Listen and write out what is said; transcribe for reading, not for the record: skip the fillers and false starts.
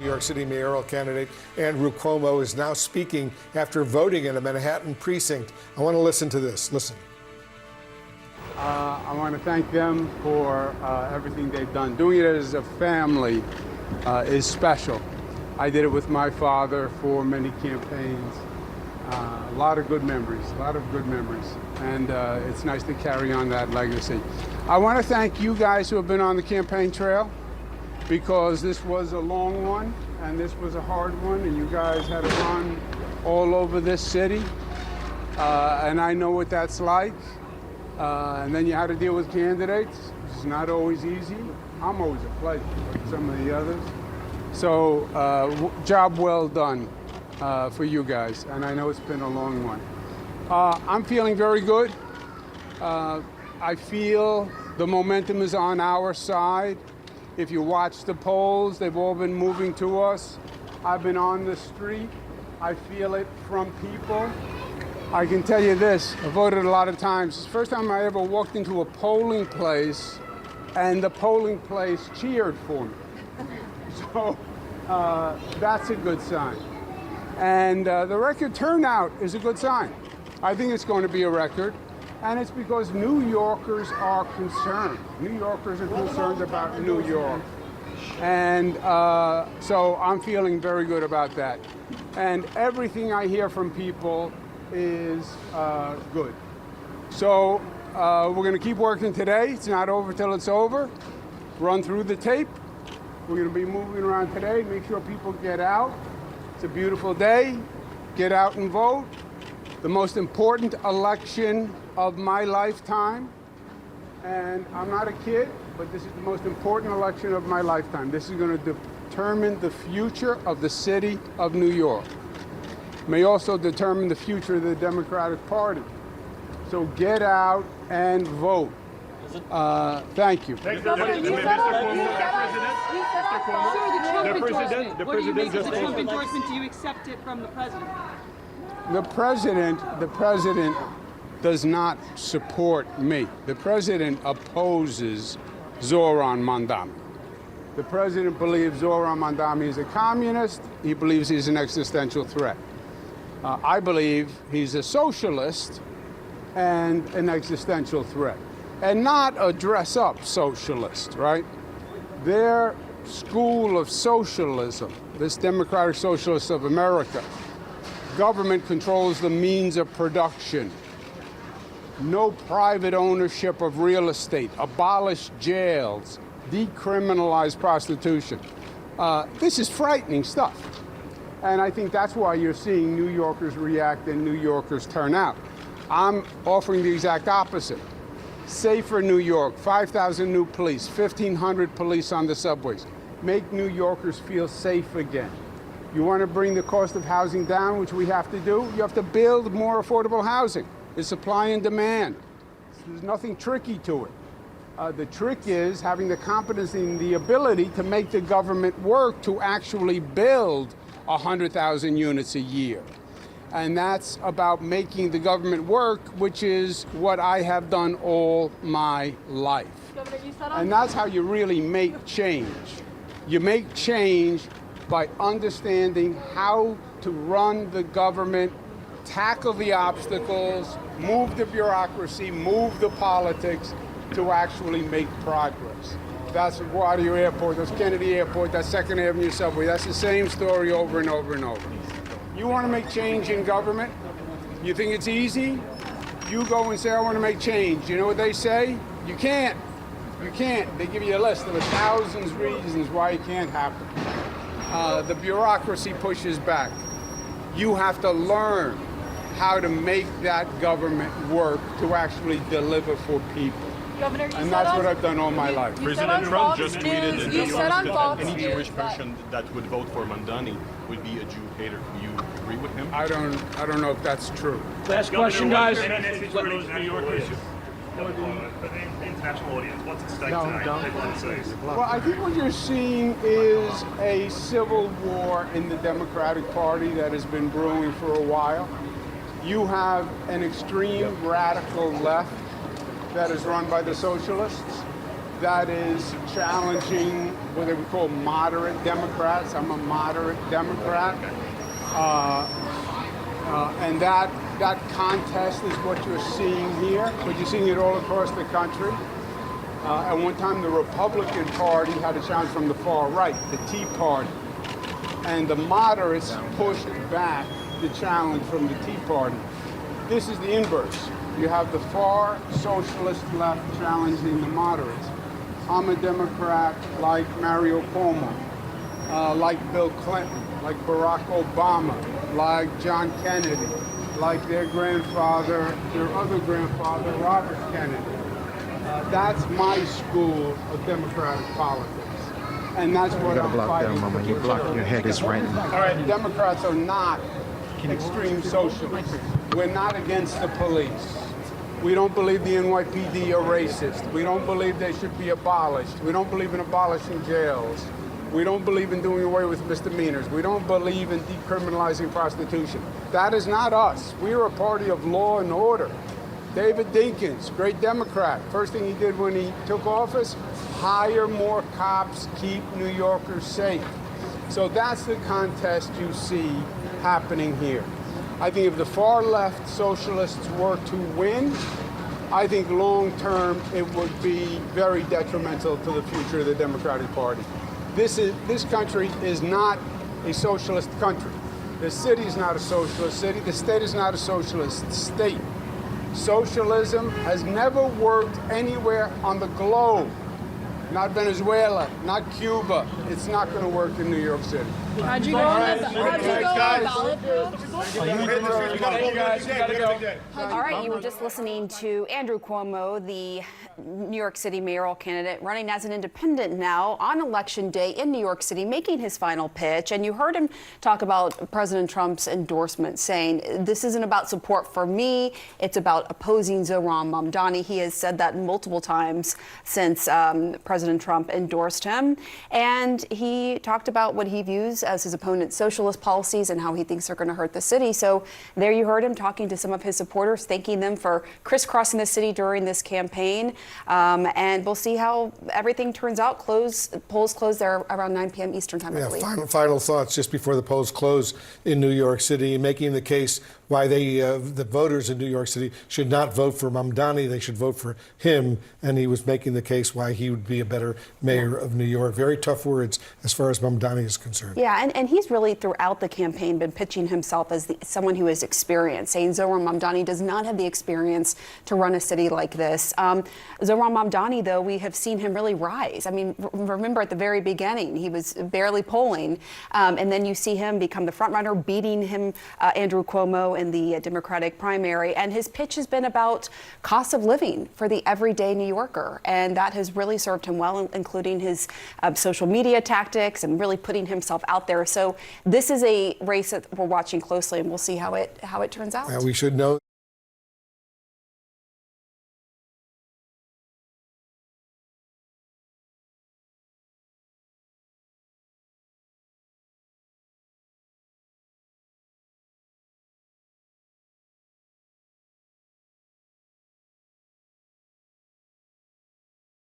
New York City mayoral candidate Andrew Cuomo is now speaking after voting in a Manhattan precinct. I want to listen to this. Listen. I want to thank them for everything they've done. Doing it as a family is special. I did it with my father for many campaigns. A lot of good memories, And it's nice to carry on that legacy. I want to thank you guys who have been on the campaign trail, because this was a long one and this was a hard one, and you guys had to run all over this city. And I know what that's like. And then you had to deal with candidates, which is not always easy. I'm always a pleasure, like some of the others. So job well done for you guys, and I know it's been a long one. I'm feeling very good. I feel the momentum is on our side. If you watch the polls, they've all been moving to us. I've been on the street. I feel it from people. I can tell you this, I voted a lot of times. It's the first time I ever walked into a polling place and the polling place cheered for me. So that's a good sign. And the record turnout is a good sign. I think it's going to be a record. And it's because New Yorkers are concerned. New Yorkers are concerned about New York. And so I'm feeling very good about that. And everything I hear from people is good. So we're going to keep working today. It's not over till it's over. Run through the tape. We're going to be moving around today. Make sure people get out. It's a beautiful day. Get out and vote. The most important election of my lifetime. And I'm not a kid, but this is the most important election of my lifetime. This is going to determine the future of the city of New York. May also determine the future of the Democratic Party. So get out and vote. Thank you. The president just Trump endorsement. Do you accept it from the president? The president does not support me. The president opposes Zohran Mamdani. The president believes Zohran Mamdani is a communist. He believes he's an existential threat. I believe he's a socialist and an existential threat, and not a dress-up socialist, right? Their school of socialism, this Democratic Socialists of America, government controls the means of production. No private ownership of real estate, abolish jails, decriminalize prostitution. This is frightening stuff. And I think that's why you're seeing New Yorkers react and New Yorkers turn out. I'm offering the exact opposite. Safer New York, 5,000 new police, 1,500 police on the subways. Make New Yorkers feel safe again. You want to bring the cost of housing down, which we have to do? You have to build more affordable housing. It's supply and demand. There's nothing tricky to it. The trick is having the competency and the ability to make the government work to actually build 100,000 units a year. And that's about making the government work, which is what I have done all my life. And that's how you really make change. You make change by understanding how to run the government, tackle the obstacles, move the bureaucracy, move the politics to actually make progress. That's LaGuardia Airport, that's Kennedy Airport, that's 2nd Avenue subway. That's the same story over and over and over. You want to make change in government? You think it's easy? You go and say, I want to make change. You know what they say? You can't. You can't. They give you a list of 1,000 reasons why it can't happen. The bureaucracy pushes back. You have to learn how to make that government work to actually deliver for people. Governor, and that's what I've done all my life. President Trump just tweeted in New York that any News Jewish person that would vote for Mamdani would be a Jew hater. Do you agree with him? I don't know if that's true. Last question, guys. For those New Yorkers, for the international audience, what's at stake tonight? Well, I think what you're seeing is a civil war in the Democratic Party that has been brewing for a while. You have an extreme radical left that is run by the socialists, that is challenging what they would call moderate Democrats. I'm a moderate Democrat. And that contest is what you're seeing here, but you're seeing it all across the country. At one time, the Republican Party had a challenge from the far right, the Tea Party. And the moderates pushed back the challenge from the Tea Party. This is the inverse. You have the far socialist left challenging the moderates. I'm a Democrat like Mario Cuomo, like Bill Clinton, like Barack Obama, like John Kennedy, like their grandfather, their other grandfather, Robert Kennedy. That's my school of democratic politics. And that's what I'm fighting for. You block your head is right. All right, Democrats are not extreme socialists. We're not against the police. We don't believe the NYPD are racist. We don't believe they should be abolished. We don't believe in abolishing jails. We don't believe in doing away with misdemeanors. We don't believe in decriminalizing prostitution. That is not us. We are a party of law and order. David Dinkins, great Democrat. First thing he did when he took office, hire more cops, keep New Yorkers safe. So that's the contest you see happening here. I think if the far left socialists were to win, I think long term it would be very detrimental to the future of the Democratic Party. This country is not a socialist country. The city is not a socialist city. The state is not a socialist state. Socialism has never worked anywhere on the globe. Not Venezuela, not Cuba. It's not going to work in New York City. How'd you go on ballot? All right, you were just listening to Andrew Cuomo, the New York City mayoral candidate, running as an independent now on Election Day in New York City, making his final pitch. And you heard him talk about President Trump's endorsement, saying, this isn't about support for me, it's about opposing Zohran Mamdani. He has said that multiple times since President Trump endorsed him. And he talked about what he views as his opponent's socialist policies and how he thinks they're going to hurt the city. So there you heard him talking to some of his supporters, thanking them for crisscrossing the city during this campaign. And we'll see how everything turns out. Polls close there around 9 p.m. Eastern time, I believe. Final thoughts just before the polls close in New York City, making the case why the voters in New York City should not vote for Mamdani. They should vote for him. And he was making the case why he would be a better mayor of New York. Very tough words as far as Mamdani is concerned. Yeah, and he's really throughout the campaign been pitching himself as someone who has experience, saying Zohran Mamdani does not have the experience to run a city like this. Zohran Mamdani, though, we have seen him really rise. I mean, remember at the very beginning, he was barely polling, and then you see him become the front runner, beating him, Andrew Cuomo, in the Democratic primary. And his pitch has been about cost of living for the everyday New Yorker. And that has really served him well, including his social media tactics and really putting himself out there. So this is a race that we're watching closely, and we'll see how it turns out. We should know.